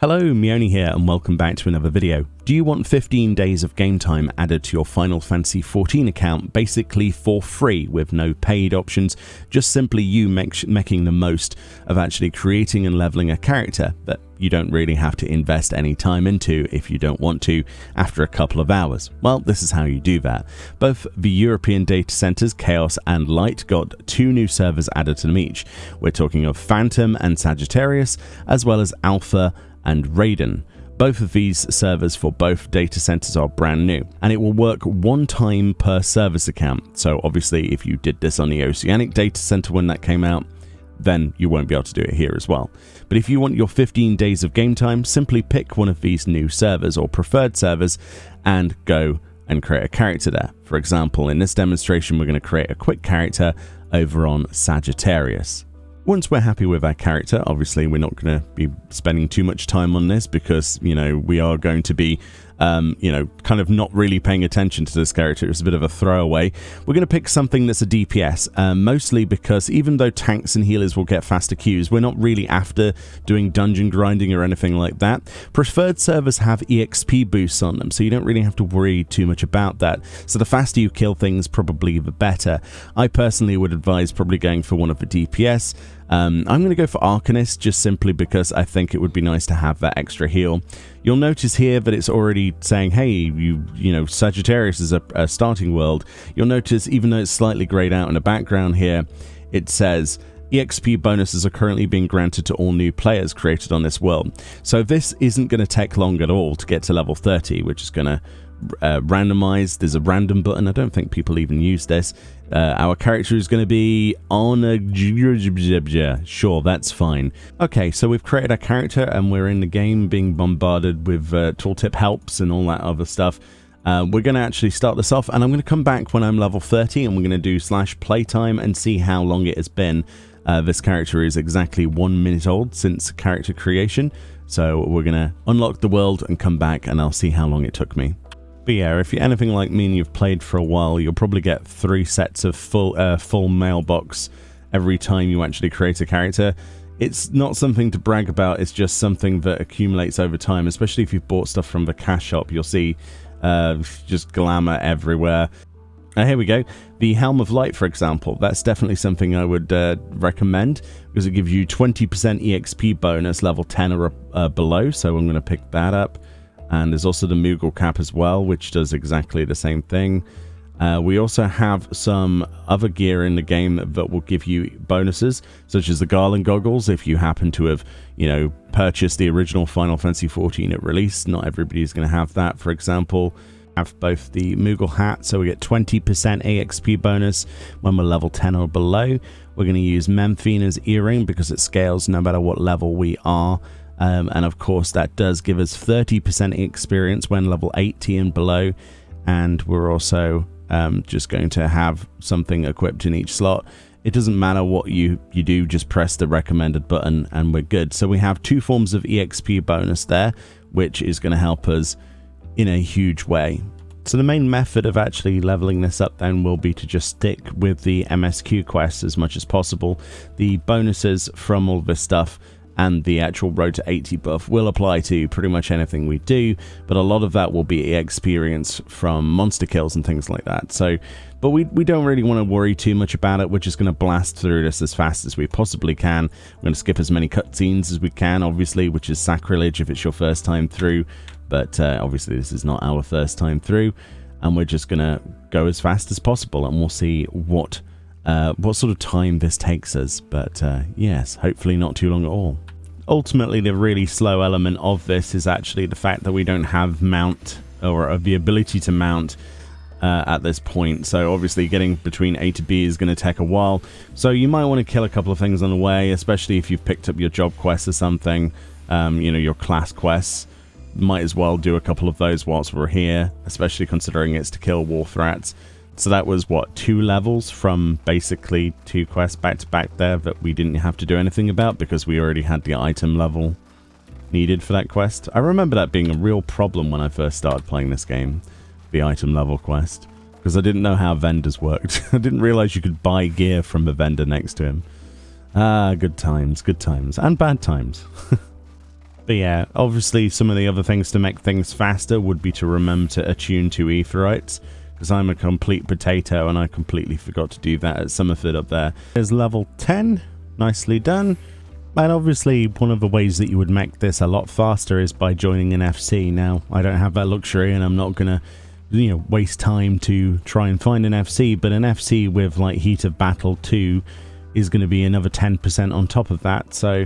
Hello, Meoni here and welcome back to another video. Do you want 15 days of game time added to your Final Fantasy XIV account basically for free with no paid options, just simply you making the most of actually creating and leveling a character that you don't really have to invest any time into if you don't want to after a couple of hours? Well, this is how you do that. Both the European data centers, Chaos and Light, got 2 new servers added to them each. We're talking of Phantom and Sagittarius, as well as Alpha and Raiden. Both of these servers for both data centers are brand new, and it will work one time per service account. So obviously if you did this on the Oceanic data center when that came out, then you won't be able to do it here as well. But if you want your 15 days of game time, simply pick one of these new servers or preferred servers and go and create a character there. For example, in this demonstration, we're going to create a quick character over on Sagittarius. Once we're happy with our character, obviously we're not going to be spending too much time on this because, we are going to be, kind of not really paying attention to this character. It's a bit of a throwaway. We're going to pick something that's a DPS, mostly because even though tanks and healers will get faster queues, we're not really after doing dungeon grinding or anything like that. Preferred servers have EXP boosts on them, so you don't really have to worry too much about that. So the faster you kill things, probably the better. I personally would advise probably going for one of the DPS. I'm going to go for Arcanist just simply because I think it would be nice to have that extra heal. You'll notice here that it's already saying, hey, you Sagittarius is a starting world. You'll notice even though it's slightly grayed out in the background here, it says EXP bonuses are currently being granted to all new players created on this world. So this isn't going to take long at all to get to level 30, which is going to randomize. There's a random button. I don't think people even use this. Our character is going to be on a... Sure, that's fine. Okay, so we've created our character and we're in the game being bombarded with tooltip helps and all that other stuff. We're going to actually start this off and I'm going to come back when I'm level 30 and we're going to do /playtime and see how long it has been. This character is exactly 1 minute old since character creation. So we're going to unlock the world and come back and I'll see how long it took me. But yeah, if you're anything like me and you've played for a while, you'll probably get 3 sets of full mailbox every time you actually create a character. It's not something to brag about, it's just something that accumulates over time, especially if you've bought stuff from the cash shop. You'll see just glamour everywhere. Here we go. The Helm of Light, for example, that's definitely something I would recommend because it gives you 20% EXP bonus level 10 or below, so I'm going to pick that up. And there's also the Moogle cap as well, which does exactly the same thing. We also have some other gear in the game that will give you bonuses, such as the Garland goggles. If you happen to have, purchased the original Final Fantasy XIV at release, not everybody's going to have that. For example, have both the Moogle hat, so we get 20% EXP bonus when we're level 10 or below. We're going to use Memphina's earring because it scales no matter what level we are. And of course that does give us 30% experience when level 80 and below, and we're also just going to have something equipped in each slot. It doesn't matter what you do, just press the recommended button and we're good. So we have 2 forms of EXP bonus there, which is going to help us in a huge way. So the main method of actually leveling this up then will be to just stick with the MSQ quests as much as possible. The bonuses from all this stuff and the actual Road to 80 buff will apply to pretty much anything we do, but a lot of that will be experience from monster kills and things like that. So, but we don't really want to worry too much about it. We're just going to blast through this as fast as we possibly can. We're going to skip as many cutscenes as we can, obviously, which is sacrilege if it's your first time through, but obviously this is not our first time through, and we're just going to go as fast as possible, and we'll see what sort of time this takes us. But yes, hopefully not too long at all. Ultimately, the really slow element of this is actually the fact that we don't have mount or the ability to mount at this point. So obviously getting between A to B is going to take a while. So you might want to kill a couple of things on the way, especially if you've picked up your job quest or something, your class quests. Might as well do a couple of those whilst we're here, especially considering it's to kill war threats. So that was, what, 2 levels from basically 2 quests back to back there that we didn't have to do anything about because we already had the item level needed for that quest. I remember that being a real problem when I first started playing this game, the item level quest, because I didn't know how vendors worked. I didn't realize you could buy gear from the vendor next to him. Ah, good times, and bad times. But yeah, obviously some of the other things to make things faster would be to remember to attune to aetherites, because I'm a complete potato and I completely forgot to do that at Summerford up there. There's level 10, nicely done. And obviously one of the ways that you would make this a lot faster is by joining an FC. Now, I don't have that luxury and I'm not gonna, you know, waste time to try and find an FC, but an FC with like Heat of Battle 2 is going to be another 10% on top of that, so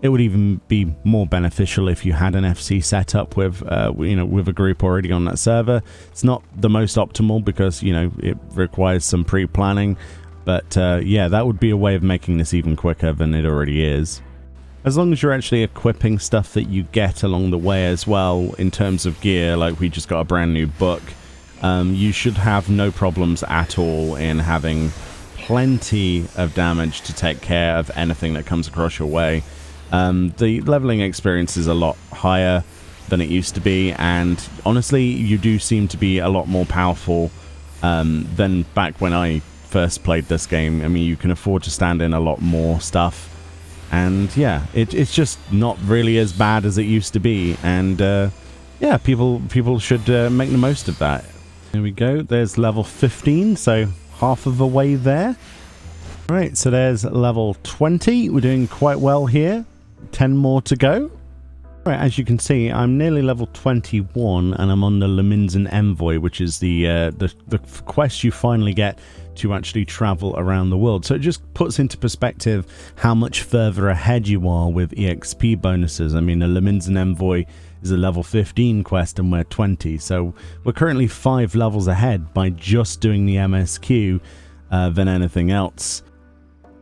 it would even be more beneficial if you had an FC set up with, you know, with a group already on that server. It's not the most optimal because, you know, it requires some pre-planning, but yeah, that would be a way of making this even quicker than it already is. As long as you're actually equipping stuff that you get along the way as well in terms of gear, like we just got a brand new book, you should have no problems at all in having plenty of damage to take care of anything that comes across your way. The leveling experience is a lot higher than it used to be, and honestly you do seem to be a lot more powerful than back when I first played this game. I mean, you can afford to stand in a lot more stuff, and yeah, it's just not really as bad as it used to be, and yeah, people should make the most of that. There we go, there's level 15, so half of the way there. Right, so there's level 20. We're doing quite well here. 10 more to go. Right, as you can see, I'm nearly level 21, and I'm on the Leminzen Envoy, which is the quest you finally get to actually travel around the world. So it just puts into perspective how much further ahead you are with EXP bonuses. I mean, the Leminzen Envoy is a level 15 quest, and we're 20, so we're currently 5 levels ahead by just doing the MSQ than anything else.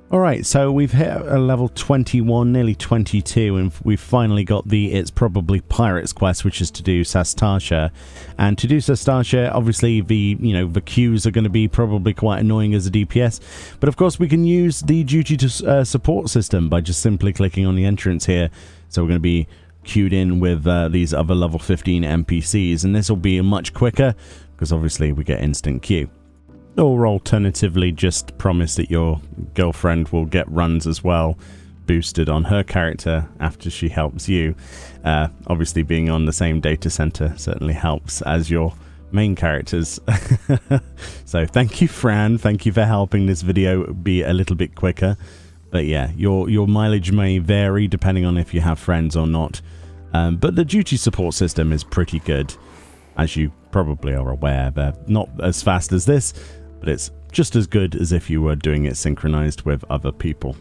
Alright, so we've hit a level 21, nearly 22, and we've finally got the It's Probably Pirates quest, which is to do Sastasha. And to do Sastasha, obviously the queues are going to be probably quite annoying as a DPS, but of course we can use the duty to support system by just simply clicking on the entrance here. So we're going to be queued in with these other level 15 NPCs, and this will be much quicker because obviously we get instant queue. Or alternatively, just promise that your girlfriend will get runs as well, boosted on her character after she helps you. Obviously, being on the same data center certainly helps as your main characters. So thank you, Fran. Thank you for helping this video be a little bit quicker. But yeah, your mileage may vary depending on if you have friends or not. But the duty support system is pretty good. As you probably are aware, they're not as fast as this, but it's just as good as if you were doing it synchronized with other people.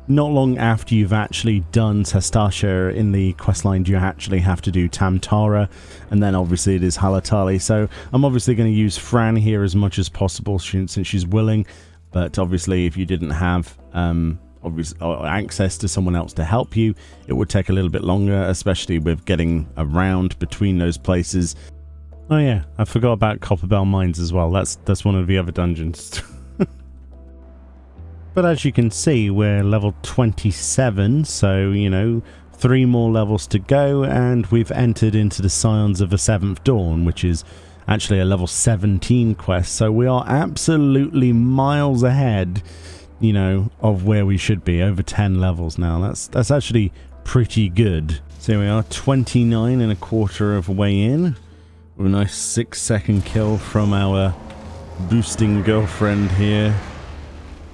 Not long after you've actually done Sastasha in the questline, you actually have to do Tamtara, and then obviously it is Halatali. So I'm obviously going to use Fran here as much as possible since she's willing, but obviously if you didn't have access to someone else to help you, it would take a little bit longer, especially with getting around between those places. Oh yeah, I forgot about Copperbell Mines as well. That's one of the other dungeons. But as you can see, we're level 27, so, you know, 3 more levels to go, and we've entered into the Scions of the Seventh Dawn, which is actually a level 17 quest, so we are absolutely miles ahead, you know, of where we should be, over 10 levels now. That's actually pretty good. So here we are, 29 and a quarter of the way in. With a nice 6-second kill from our boosting girlfriend here.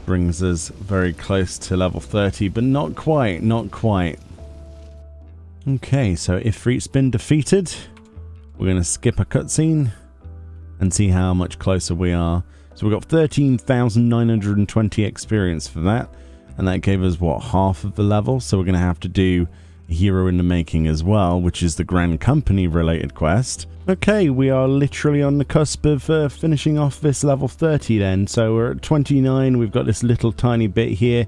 Brings us very close to level 30, but not quite, not quite. Okay, so Ifrit's been defeated. We're going to skip a cutscene and see how much closer we are. So we've got 13,920 experience for that, and that gave us, what, half of the level? So we're going to have to do Hero in the Making as well, which is the Grand Company related quest. Okay, we are literally on the cusp of finishing off this level 30 then. So we're at 29, we've got this little tiny bit here.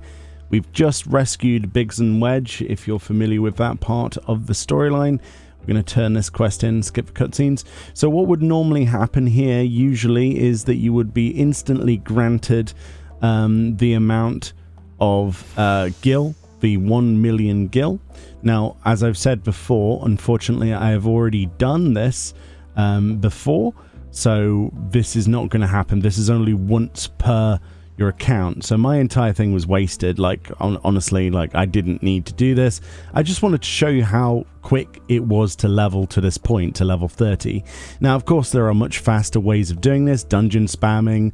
We've just rescued Biggs and Wedge, if you're familiar with that part of the storyline. We're going to turn this quest in, skip the cutscenes. So what would normally happen here usually is that you would be instantly granted the amount of gil, the 1 million gil. Now, as I've said before, unfortunately I have already done this before, so this is not going to happen. This is only once per, your account. So my entire thing was wasted. Like, honestly, like, I didn't need to do this. I just wanted to show you how quick it was to level to this point, to level 30. Now, of course, there are much faster ways of doing this: dungeon spamming,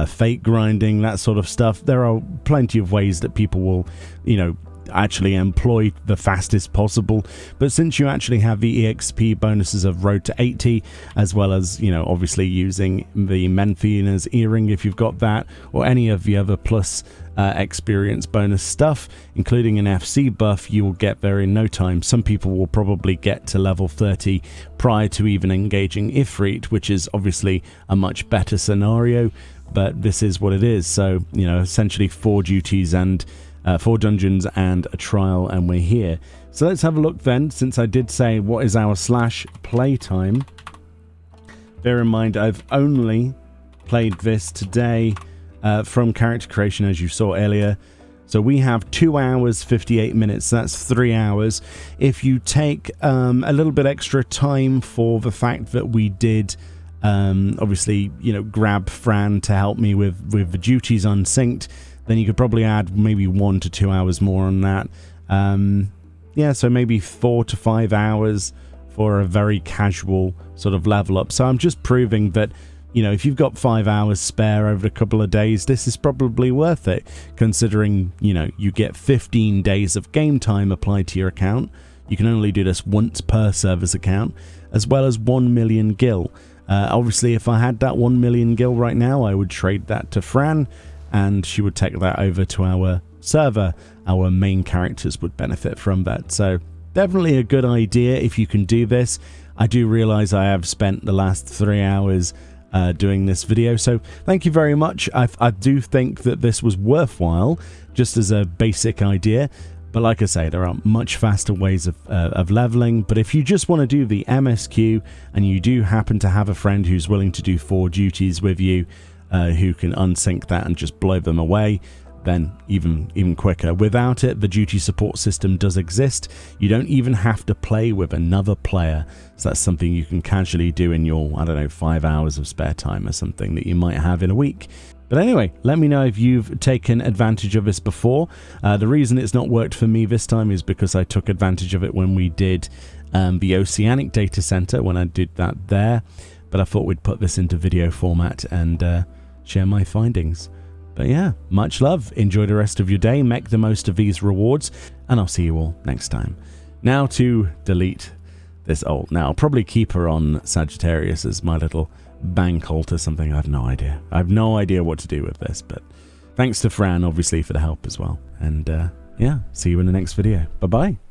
fate grinding, that sort of stuff. There are plenty of ways that people will, you know, actually employ the fastest possible. But since you actually have the EXP bonuses of Road to 80, as well as, you know, obviously using the Menfina's earring if you've got that, or any of the other plus experience bonus stuff, including an FC buff, you will get there in no time. Some people will probably get to level 30 prior to even engaging Ifrit, which is obviously a much better scenario, but this is what it is. So, you know, essentially 4 duties and 4 dungeons and a trial, and we're here. So let's have a look then, since I did say what is our /playtime. Bear in mind, I've only played this today from character creation, as you saw earlier. So we have 2 hours 58 minutes. That's 3 hours. If you take a little bit extra time for the fact that we did obviously, you know, grab Fran to help me with the duties unsynced, then you could probably add maybe 1 to 2 hours more on that. Yeah, so maybe 4 to 5 hours for a very casual sort of level up. So I'm just proving that, you know, if you've got 5 hours spare over a couple of days, this is probably worth it, considering, you know, you get 15 days of game time applied to your account. You can only do this once per service account, as well as 1 million gil. Obviously, if I had that 1 million gil right now, I would trade that to Fran, and she would take that over to our server. Our main characters would benefit from that. So definitely a good idea if you can do this. I do realize I have spent the last 3 hours doing this video, so thank you very much. I do think that this was worthwhile, just as a basic idea. But like I say, there are much faster ways of leveling. But if you just want to do the MSQ, and you do happen to have a friend who's willing to do 4 duties with you, who can unsync that and just blow them away, then even quicker. Without it, the duty support system does exist. You don't even have to play with another player. So that's something you can casually do in your, I don't know, 5 hours of spare time or something that you might have in a week. But anyway, let me know if you've taken advantage of this before. The reason it's not worked for me this time is because I took advantage of it when we did the Oceanic Data Center, when I did that there. But I thought we'd put this into video format and share my findings. But yeah, much love. Enjoy the rest of your day. Make the most of these rewards, and I'll see you all next time. Now to delete this alt. Now I'll probably keep her on Sagittarius as my little bank alt or something. I have no idea. I have no idea what to do with this, but thanks to Fran, obviously, for the help as well. And yeah, see you in the next video. Bye-bye.